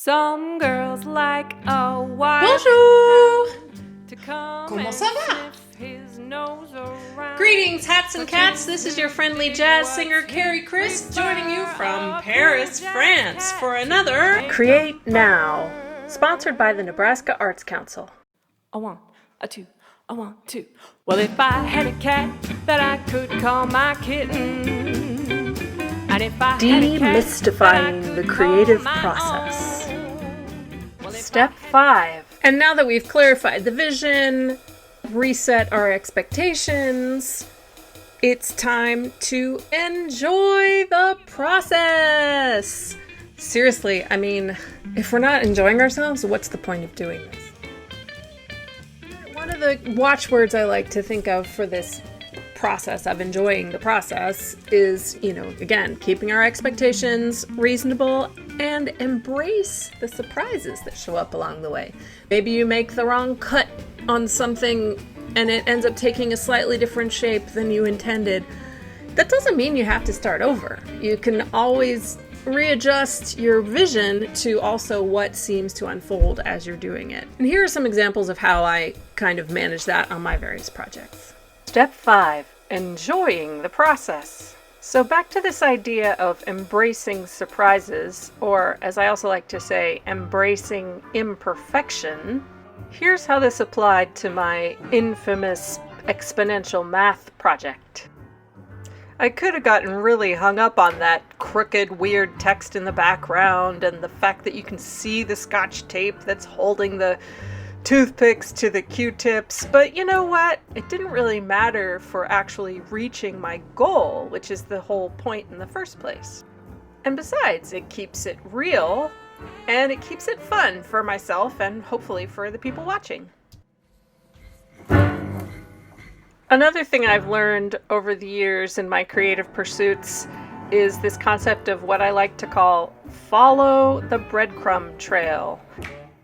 Some girls like a white Bonjour! to come Comment and ça va? sniff his nose around. Greetings, hats and cats. This is your friendly jazz singer, Keri Chryst, joining you from Paris, France, for another Create Now, sponsored by the Nebraska Arts Council. A one, a two, a one, two. Well, if I had a cat that I could call my kitten, and if I had a cat Demystifying that I the could creative call my process. own. Well, if Step I- 5. And now that we've clarified the vision, reset our expectations, it's time to enjoy the process. Seriously, I mean, if we're not enjoying ourselves, what's the point of doing this? One of the watchwords I like to think of for this process of enjoying the process is, again, keeping our expectations reasonable and embrace the surprises that show up along the way. Maybe you make the wrong cut on something and it ends up taking a slightly different shape than you intended. That doesn't mean you have to start over. You can always readjust your vision to also what seems to unfold as you're doing it. And here are some examples of how I kind of manage that on my various projects. Step 5. Enjoying the process. So back to this idea of embracing surprises, or as I also like to say, embracing imperfection. Here's how this applied to my infamous exponential math project. I could have gotten really hung up on that crooked, weird text in the background and the fact that you can see the Scotch tape that's holding the toothpicks to the Q-tips, but you know what? It didn't really matter for actually reaching my goal, which is the whole point in the first place. And besides, it keeps it real, and it keeps it fun for myself and hopefully for the people watching. Another thing I've learned over the years in my creative pursuits is this concept of what I like to call follow the breadcrumb trail.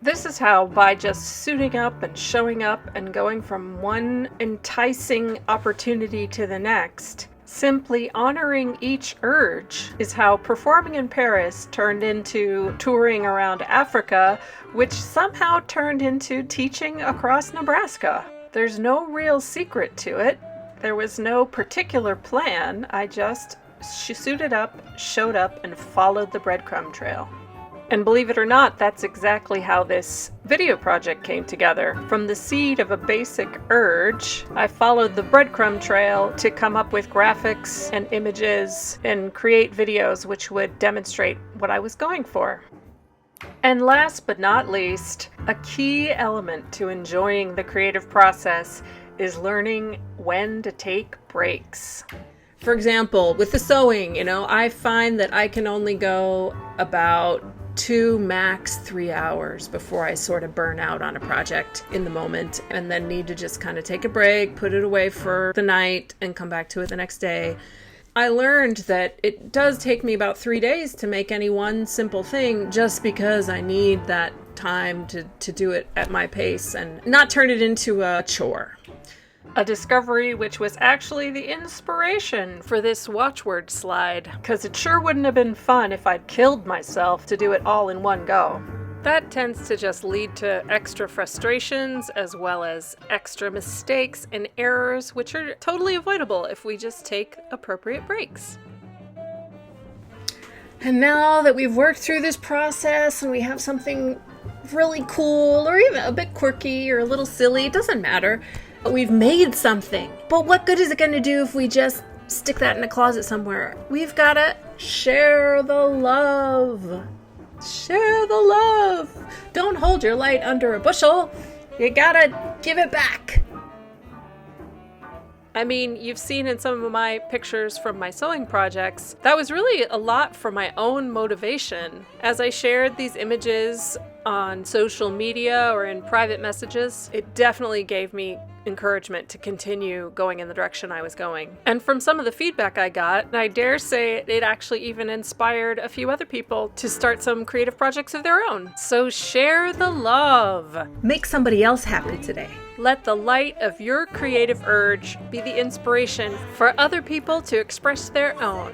This is how, by just suiting up and showing up and going from one enticing opportunity to the next, simply honoring each urge, is how performing in Paris turned into touring around Africa, which somehow turned into teaching across Nebraska. There's no real secret to it. There was no particular plan. I just suited up, showed up, and followed the breadcrumb trail. And believe it or not, that's exactly how this video project came together. From the seed of a basic urge, I followed the breadcrumb trail to come up with graphics and images and create videos which would demonstrate what I was going for. And last but not least, a key element to enjoying the creative process is learning when to take breaks. For example, with the sewing, I find that I can only go about 2, max 3 hours before I sort of burn out on a project in the moment and then need to just kind of take a break, put it away for the night, and come back to it the next day. I learned that it does take me about 3 days to make any one simple thing just because I need that time to do it at my pace and not turn it into a chore. A discovery which was actually the inspiration for this watchword slide, because it sure wouldn't have been fun if I'd killed myself to do it all in one go. That tends to just lead to extra frustrations as well as extra mistakes and errors, which are totally avoidable if we just take appropriate breaks. And now that we've worked through this process and we have something really cool or even a bit quirky or a little silly, it doesn't matter. We've made something. But what good is it going to do if we just stick that in a closet somewhere? We've got to share the love. Share the love. Don't hold your light under a bushel. You gotta give it back. I mean, you've seen in some of my pictures from my sewing projects, that was really a lot for my own motivation. As I shared these images on social media or in private messages, it definitely gave me encouragement to continue going in the direction I was going. And from some of the feedback I got, I dare say it actually even inspired a few other people to start some creative projects of their own. So share the love. Make somebody else happy today. Let the light of your creative urge be the inspiration for other people to express their own.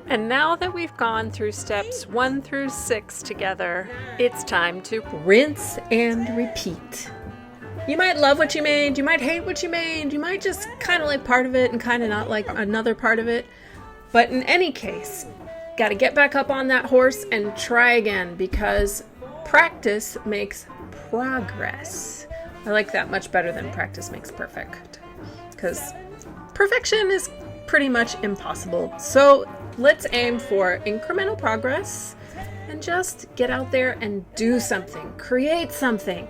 And now that we've gone through steps 1 through 6 together, it's time to rinse and repeat. You might love what you made, you might hate what you made, you might just kind of like part of it and kind of not like another part of it. But in any case, got to get back up on that horse and try again, because practice makes progress. I like that much better than practice makes perfect, because perfection is pretty much impossible. So let's aim for incremental progress and just get out there and do something, create something.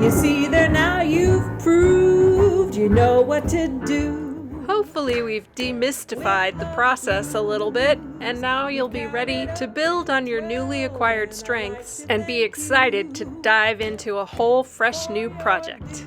You see there now, you've proved you know what to do. Hopefully we've demystified the process a little bit, and now you'll be ready to build on your newly acquired strengths and be excited to dive into a whole fresh new project.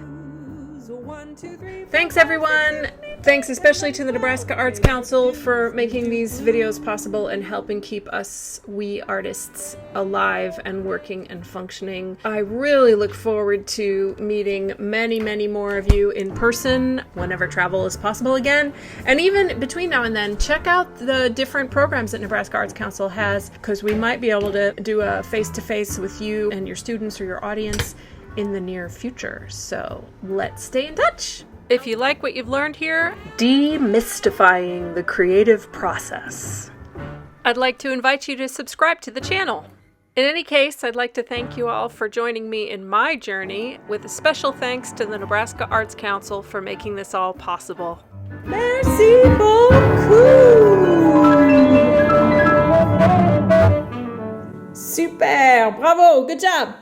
Thanks everyone! Thanks especially to the Nebraska Arts Council for making these videos possible and helping keep us wee artists alive and working and functioning. I really look forward to meeting many, many more of you in person whenever travel is possible again. And even between now and then, check out the different programs that Nebraska Arts Council has, because we might be able to do a face-to-face with you and your students or your audience in the near future. So let's stay in touch. If you like what you've learned here, Demystifying the creative process, I'd like to invite you to subscribe to the channel. In any case, I'd like to thank you all for joining me in my journey, with a special thanks to the Nebraska Arts Council for making this all possible. Merci beaucoup! Super! Bravo! Good job!